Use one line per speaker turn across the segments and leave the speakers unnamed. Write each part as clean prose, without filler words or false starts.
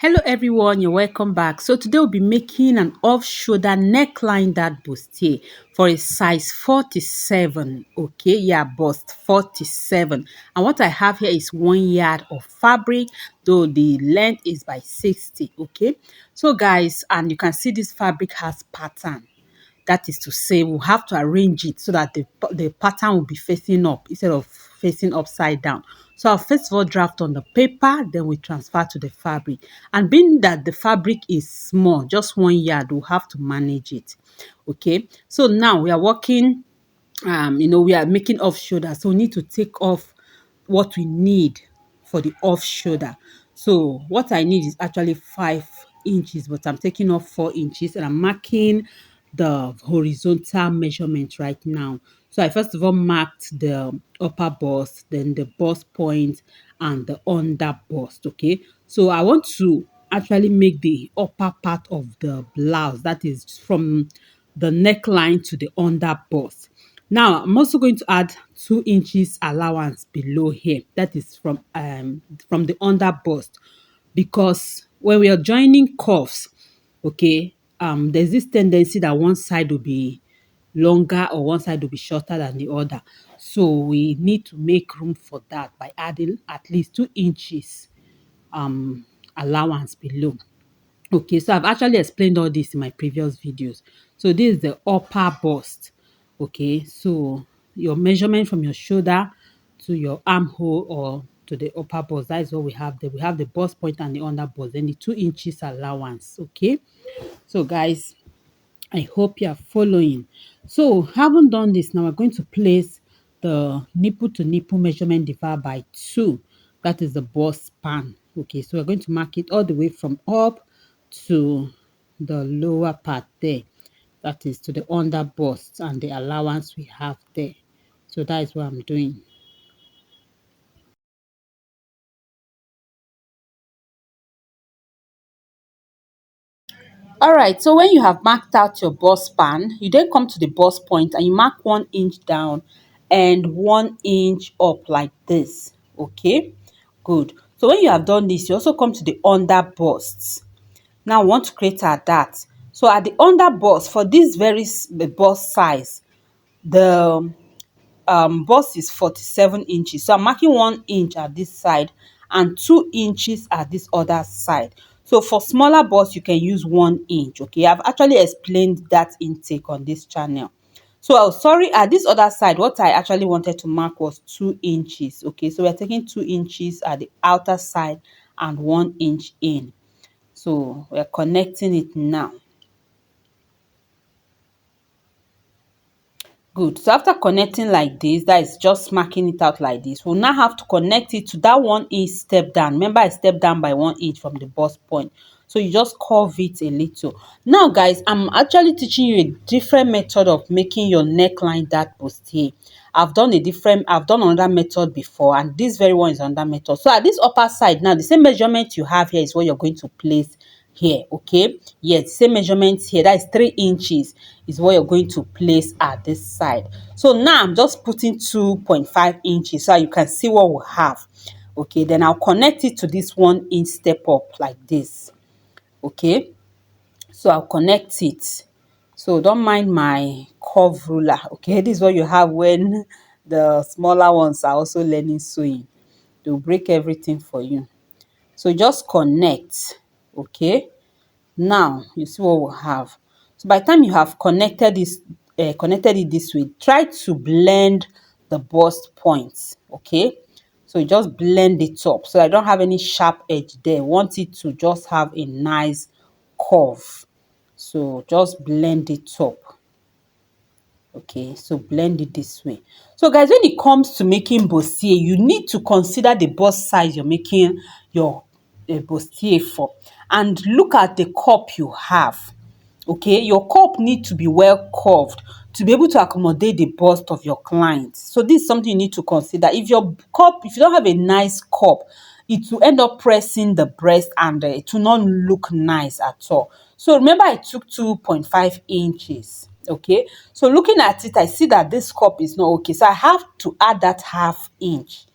Hello everyone, you're welcome back. So today we'll be making an off-shoulder neckline that bustier for a size 47. Okay, yeah, bust 47. And what I have here is 1 yard of fabric, though the length is by 60. Okay, so guys, and you can see this fabric has pattern. That is to say, we'll have to arrange it so that the pattern will be facing up instead of facing upside down. So I'll first of all draft on the paper, then we transfer to the fabric. And being that the fabric is small, just 1 yard, we'll have to manage it. Okay, so now we are working, we are making off shoulder. So we need to take off what we need for the off shoulder. So what I need is actually 5 inches, but I'm taking off 4 inches and I'm marking the horizontal measurement right now. So I first of all marked the upper bust, then the bust point and the under bust. Okay, so I want to actually make the upper part of the blouse, that is from the neckline to the under bust. Now I'm also going to add 2 inches allowance below here, that is from the under bust, because when we are joining cuffs, okay, there's this tendency that one side will be longer or one side will be shorter than the other. So we need to make room for that by adding at least 2 inches allowance below. Okay, so I've actually explained all this in my previous videos. So this is the upper bust. Okay, so your measurement from your shoulder to your armhole or to the upper bust, that is what we have there. We have the bust point and the under bust, then the 2 inches allowance. Okay, so guys, I hope you are following. So having done this, now we're going to place the nipple to nipple measurement divided by 2. That is the bust span. Okay, so we're going to mark it all the way from up to the lower part there. That is to the under bust and the allowance we have there. So that is what I'm doing. All right, so when you have marked out your bust span, you then come to the bust point and you mark 1 inch down and 1 inch up like this. Okay, good. So when you have done this, you also come to the under bust. Now we want to create a dart. So at the under bust, for this very bust size, the bust is 47 inches. So I'm marking 1 inch at this side and 2 inches at this other side. So for smaller bust, you can use 1 inch. Okay, I've actually explained that intake on this channel. So sorry, at this other side, what I actually wanted to mark was 2 inches. Okay, so we're taking 2 inches at the outer side and 1 inch in. So we're connecting it now. Good. So after connecting like this, that is just marking it out like this, we'll now have to connect it to that 1 inch step down. Remember, I stepped down by 1 inch from the bust point. So you just curve it a little. Now, guys, I'm actually teaching you a different method of making your neckline that bustier. I've done another method before, and this very one is another method. So at this upper side now, the same measurement you have here is what you're going to place here. Okay, yes, same measurements here, that is 3 inches is what you're going to place at this side. So now I'm just putting 2.5 inches so you can see what we have. Okay, then I'll connect it to this 1 inch step up like this. Okay, so I'll connect it. So don't mind my curve ruler. Okay, this is what you have when the smaller ones are also learning sewing. They'll break everything for you. So just connect. Okay, now you see what we have. So by the time you have connected it this way, try to blend the bust points. Okay, so you just blend it up so I don't have any sharp edge there. Want it to just have a nice curve, so just blend it up. Okay, so blend it this way. So guys, when it comes to making bustier, you need to consider the bust size you're making your bustier for, and look at the cup you have. Okay, your cup need to be well curved to be able to accommodate the bust of your client. So this is something you need to consider. If you don't have a nice cup, it will end up pressing the breast and it will not look nice at all. So remember, I took 2.5 inches. Okay, so looking at it, I see that this cup is not okay, so I have to add that ½ inch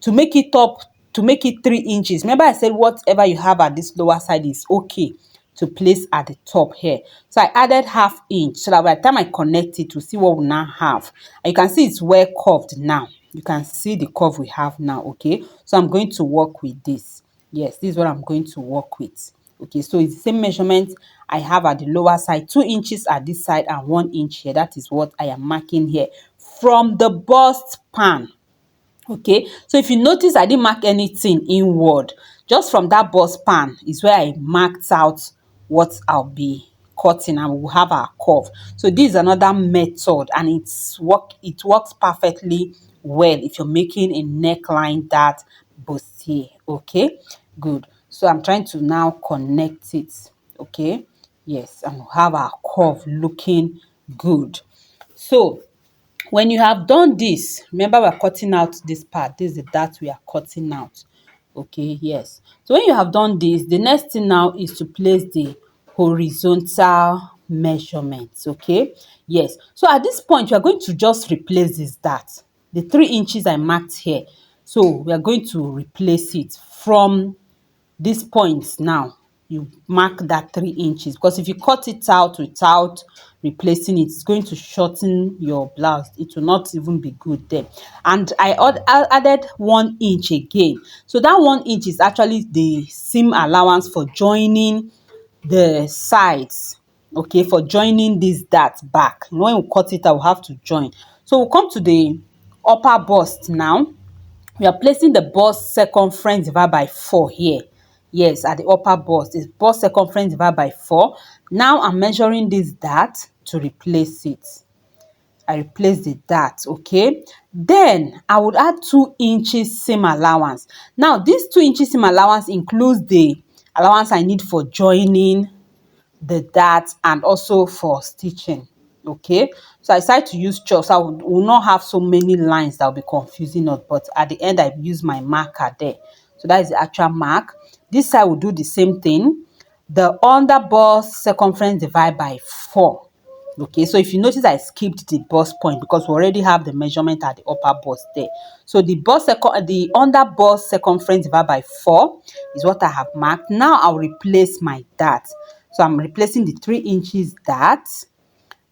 to make it up to make it 3 inches. Remember I said whatever you have at this lower side is okay to place at the top here. So I added 1/2 inch so that by the time I connect it, to see what we now have. And you can see it's well curved now. You can see the curve we have now. Okay, so I'm going to work with this. Yes, this is what I'm going to work with. Okay, so it's the same measurement I have at the lower side, 2 inches at this side and 1 inch here. That is what I am marking here from the bust pan. Okay, so if you notice I didn't mark anything inward, just from that bust pan is where I marked out what I'll be cutting, and we'll have our curve. So this is another method, and it works perfectly well if you're making a neckline that bustier. Okay, good. So I'm trying to now connect it. Okay, yes, and we'll have our curve looking good. So when you have done this, remember we're cutting out this part. This is the dart we are cutting out. Okay, yes. So when you have done this, the next thing now is to place the horizontal measurements. Okay, yes. So at this point, you are going to just replace this dart, the 3 inches I marked here. So we are going to replace it from these points now. You mark that 3 inches, because if you cut it out without replacing it, it's going to shorten your blouse. It will not even be good there. And I added 1 inch again. So that 1 inch is actually the seam allowance for joining the sides. Okay, for joining this dart back. When we cut it, I will have to join. So we'll come to the upper bust now. We are placing the bust circumference divided by 4 here. Yes, at the upper bust, it's bust circumference divided by 4. Now I'm measuring this dart to replace it. I replace the dart. Okay, then I would add 2 inches seam allowance. Now this 2 inches seam allowance includes the allowance I need for joining the dart and also for stitching. Okay, so I decided to use chalk, so I will not have so many lines that will be confusing us, but at the end I use my marker there. So that is the actual mark. This side will do the same thing. The under bust circumference divided by 4. Okay, so if you notice I skipped the bust point because we already have the measurement at the upper bust there. So the under bust circumference divided by 4 is what I have marked. Now I'll replace my dart. So I'm replacing the 3 inches dart.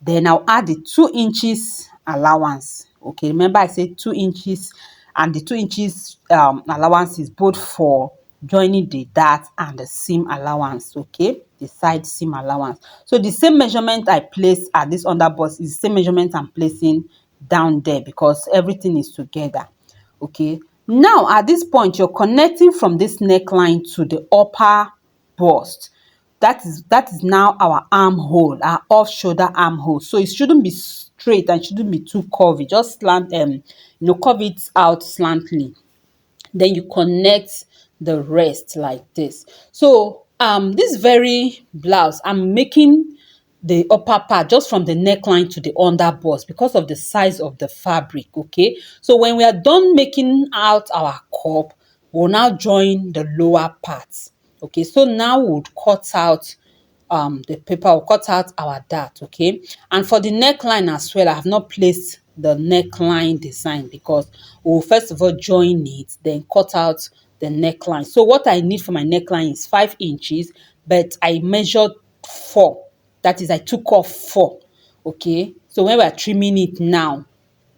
Then I'll add the 2 inches allowance. Okay, remember I said 2 inches, and the 2 inches allowance is both for joining the dart and the seam allowance. Okay, the side seam allowance. So the same measurement I placed at this under bust is the same measurement I'm placing down there, because everything is together. Okay, now at this point you're connecting from this neckline to the upper bust. That is now our armhole, our off shoulder armhole. So it shouldn't be straight and shouldn't be too curvy. Just slant, curve it out slantly. Then you connect the rest like this. So this very blouse, I'm making the upper part just from the neckline to the under bust because of the size of the fabric. Okay, so when we are done making out our cup, we'll now join the lower parts. Okay, so now we'll cut out the paper, we'll cut out our dart. Okay, and for the neckline as well, I have not placed the neckline design because we'll first of all join it, then cut out the neckline. So what I need for my neckline is 5 inches, but I measured 4. That is, I took off 4. Okay, so when we're trimming it now,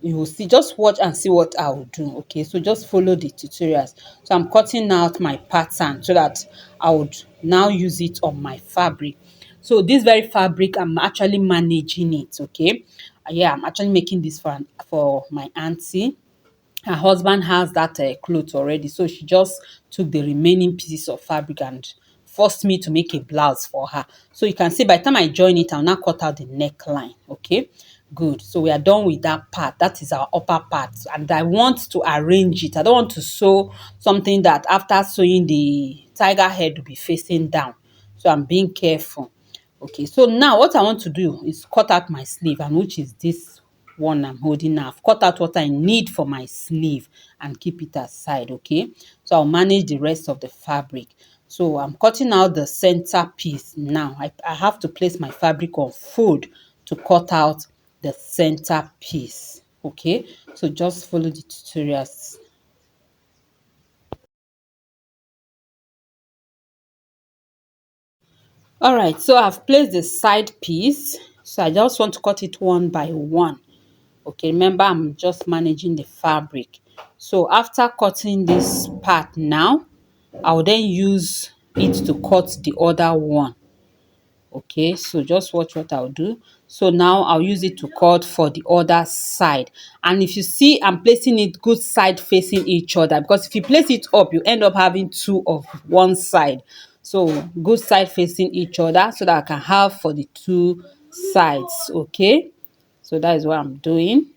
you will see, just watch and see what I will do. Okay, so just follow the tutorials. So I'm cutting out my pattern so that I would now use it on my fabric. So this very fabric, I'm actually managing it. Okay, yeah, I'm actually making this for my auntie. Her husband has that cloth already, so she just took the remaining pieces of fabric and forced me to make a blouse for her. So you can see by the time I join it, I'll now cut out the neckline. Okay, good. So we are done with that part. That is our upper part, and I want to arrange it. I don't want to sew something that after sewing the tiger head will be facing down, so I'm being careful. Okay, so now what I want to do is cut out my sleeve, and which is this one I'm holding now. I've cut out what I need for my sleeve and keep it aside. Okay, so I'll manage the rest of the fabric. So I'm cutting out the center piece now. I have to place my fabric on fold to cut out the center piece. Okay, so just follow the tutorials. All right, so I've placed the side piece. So I just want to cut it one by one. Okay, remember I'm just managing the fabric. So after cutting this part now, I'll then use it to cut the other one. Okay, so just watch what I'll do. So now I'll use it to cut for the other side. And if you see, I'm placing it good side facing each other, because if you place it up, you end up having two of one side. So good side facing each other so that I can have for the two sides. Okay, so that is what I'm doing.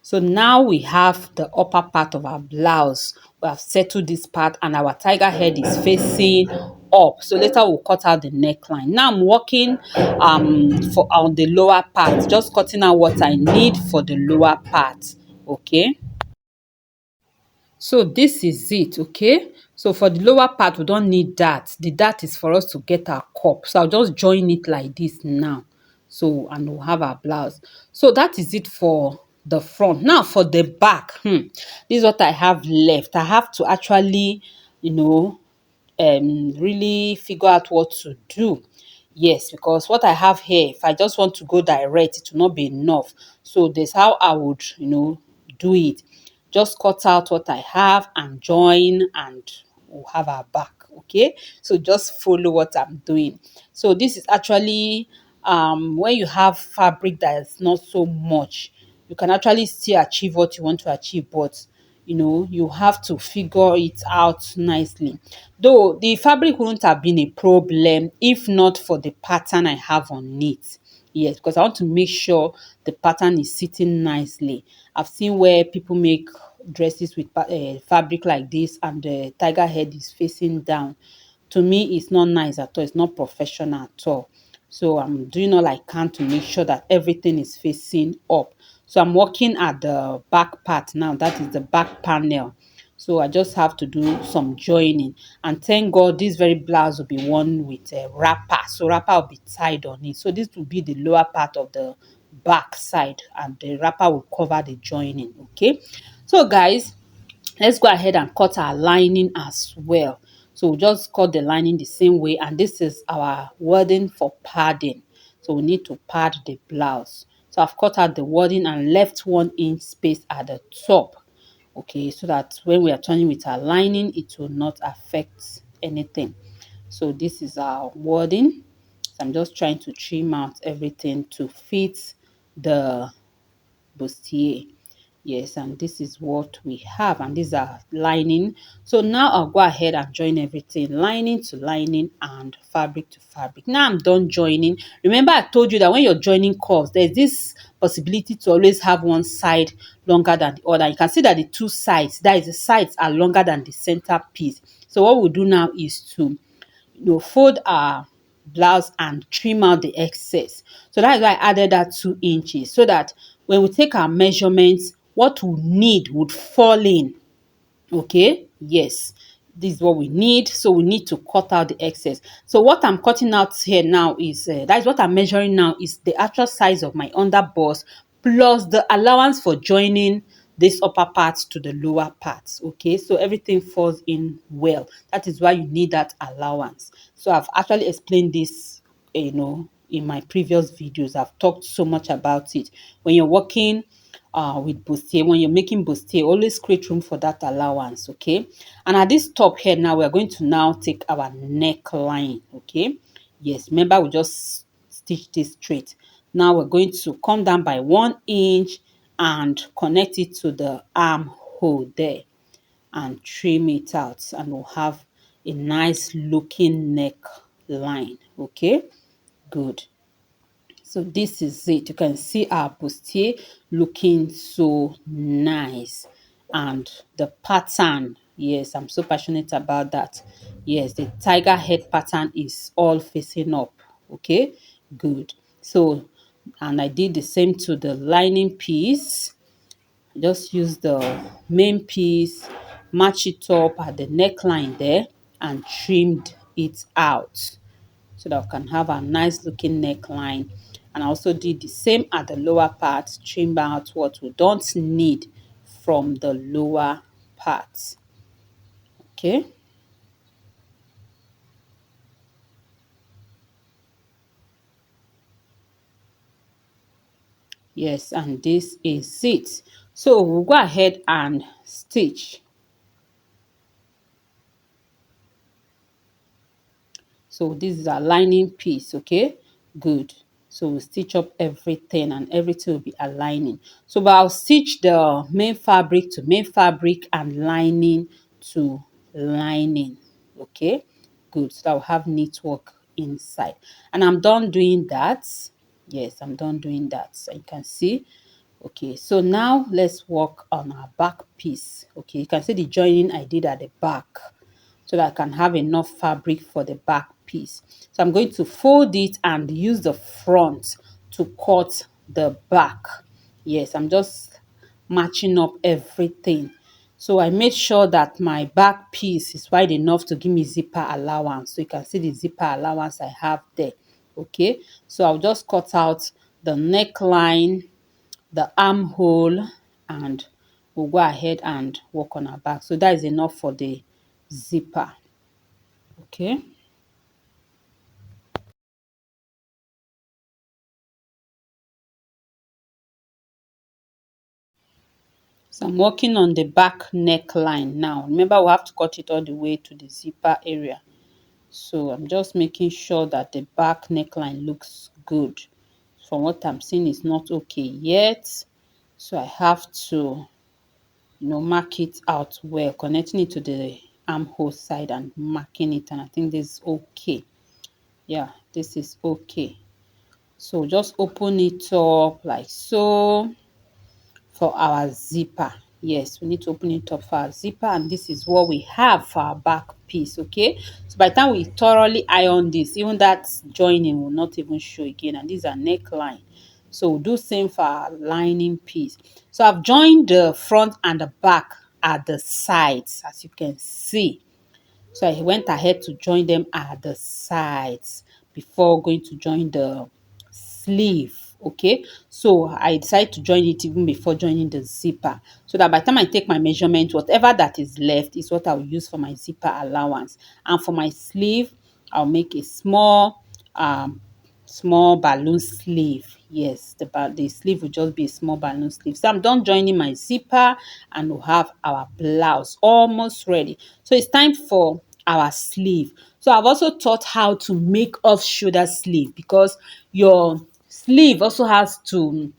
So now we have the upper part of our blouse. We have settled this part and our tiger head is facing up. So later we'll cut out the neckline. Now I'm working for on the lower part, just cutting out what I need for the lower part. Okay. So this is it, okay? So for the lower part, we don't need that. The dart is for us to get our cup. So I'll just join it like this now. So, and we'll have our blouse. So that is it for the front. Now for the back, this is what I have left. I have to actually, you know, really figure out what to do. Yes, because what I have here, if I just want to go direct, it will not be enough. So that's how I would, do it. Just cut out what I have and join, and we'll have our back. Okay, so just follow what I'm doing. So this is actually when you have fabric that is not so much, you can actually still achieve what you want to achieve, but you have to figure it out nicely. Though the fabric wouldn't have been a problem if not for the pattern I have on it. Yes, because I want to make sure the pattern is sitting nicely. I've seen where people make dresses with fabric like this and the tiger head is facing down. To me, it's not nice at all. It's not professional at all. So I'm doing all I can to make sure that everything is facing up. So I'm working at the back part now. That is the back panel. So I just have to do some joining. And thank God this very blouse will be worn with a wrapper. So wrapper will be tied on it. So this will be the lower part of the back side and the wrapper will cover the joining. Okay. So guys, let's go ahead and cut our lining as well. So we'll just cut the lining the same way, and this is our wording for padding. So we need to pad the blouse. So I've cut out the wording and left 1 inch space at the top. Okay, so that when we are turning with our lining, it will not affect anything. So this is our wording. So I'm just trying to trim out everything to fit the bustier. Yes, and this is what we have, and these are lining. So now I'll go ahead and join everything, lining to lining and fabric to fabric. Now I'm done joining. Remember I told you that when you're joining curves, there's this possibility to always have one side longer than the other. You can see that the two sides, that is, the sides are longer than the center piece. So what we'll do now is to fold our blouse and trim out the excess. So that's why I added that 2 inches, so that when we take our measurements, what we need would fall in. Okay, yes, this is what we need. So we need to cut out the excess. So what I'm cutting out here now is that is what I'm measuring now is the actual size of my underbust plus the allowance for joining this upper part to the lower parts. Okay, so everything falls in well. That is why you need that allowance. So I've actually explained this, in my previous videos. I've talked so much about it. When you're working with bustier, when you're making bustier, always create room for that allowance. Okay, and at this top here now, we're going to now take our neckline. Okay, yes, remember we just stitch this straight. Now we're going to come down by 1 inch and connect it to the armhole there and trim it out, and we'll have a nice looking neckline. Okay, good. So this is it. You can see our bustier looking so nice, and the pattern, yes, I'm so passionate about that. Yes, the tiger head pattern is all facing up. Okay, good. So, and I did the same to the lining piece. Just use the main piece, match it up at the neckline there and trimmed it out so that we can have a nice looking neckline. And I also did the same at the lower part, trim out what we don't need from the lower part. Okay, Yes, and this is it. So we'll go ahead and stitch. So this is our lining piece, okay? Good. So we'll stitch up everything and everything will be aligning. So but I'll stitch the main fabric to main fabric and lining to lining, okay? Good. So I'll have knit work inside. And I'm done doing that. Yes, I'm done doing that. So you can see. Okay, so now let's work on our back piece. Okay, you can see the joining I did at the back so that I can have enough fabric for the back piece. So I'm going to fold it and use the front to cut the back. Yes, I'm just matching up everything. So I made sure that my back piece is wide enough to give me zipper allowance. So you can see the zipper allowance I have there. Okay, so I'll just cut out the neckline, the armhole, and we'll go ahead and work on our back. So that is enough for the zipper. Okay, so I'm working on the back neckline now. Remember, we have to cut it all the way to the zipper area. So I'm just making sure that the back neckline looks good. From what I'm seeing, it's not okay yet. So I have to, mark it out well, connecting it to the armhole side and marking it. And I think this is okay. Yeah, this is okay. So just open it up like so for our zipper. Yes, we need to open it up for our zipper, and this is what we have for our back piece. Okay, so by the time we thoroughly iron this, even that joining will not even show again, and these are neckline. So we'll do same for our lining piece. So I've joined the front and the back at the sides, as you can see. So I went ahead to join them at the sides before going to join the sleeve. Okay, so I decided to join it even before joining the zipper, so that by the time I take my measurement, whatever that is left is what I will use for my zipper allowance. And for my sleeve, I'll make a small balloon sleeve. Yes, the sleeve will just be a small balloon sleeve. So I'm done joining my zipper, and we'll have our blouse almost ready. So it's time for our sleeve. So I've also taught how to make off shoulder sleeve, because your sleeve also has to,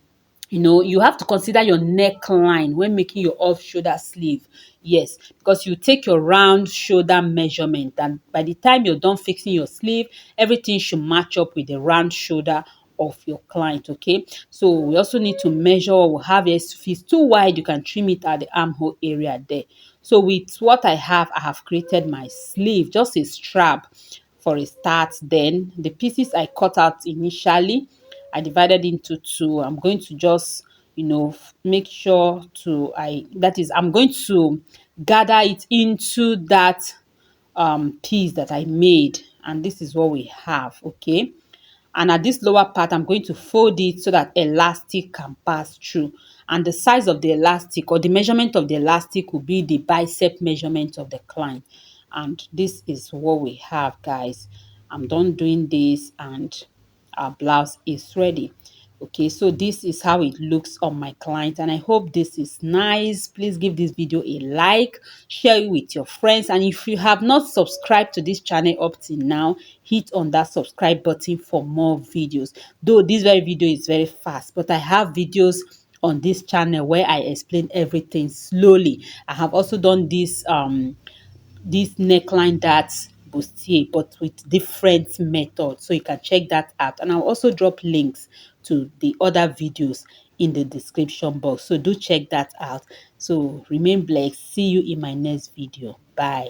you have to consider your neckline when making your off shoulder sleeve. Yes, because you take your round shoulder measurement, and by the time you're done fixing your sleeve, everything should match up with the round shoulder of your client. Okay, so we also need to measure. We'll have it. If it's too wide, you can trim it at the armhole area there. So with what I have created my sleeve, just a strap for a start. Then the pieces I cut out initially, I divided into two. I'm going to just, make sure I'm going to gather it into that piece that I made, and this is what we have. Okay, and at this lower part, I'm going to fold it so that elastic can pass through, and the size of the elastic, or the measurement of the elastic, will be the bicep measurement of the client. And this is what we have, guys. I'm done doing this, and our blouse is ready. Okay, so this is how it looks on my client, and I hope this is nice. Please give this video a like, share it with your friends, and if you have not subscribed to this channel up till now, hit on that subscribe button for more videos. Though this very video is very fast, but I have videos on this channel where I explain everything slowly. I have also done this neckline that's bustier, but with different methods, so you can check that out, and I'll also drop links to the other videos in the description box, so do check that out. So remain blessed. See you in my next video. Bye.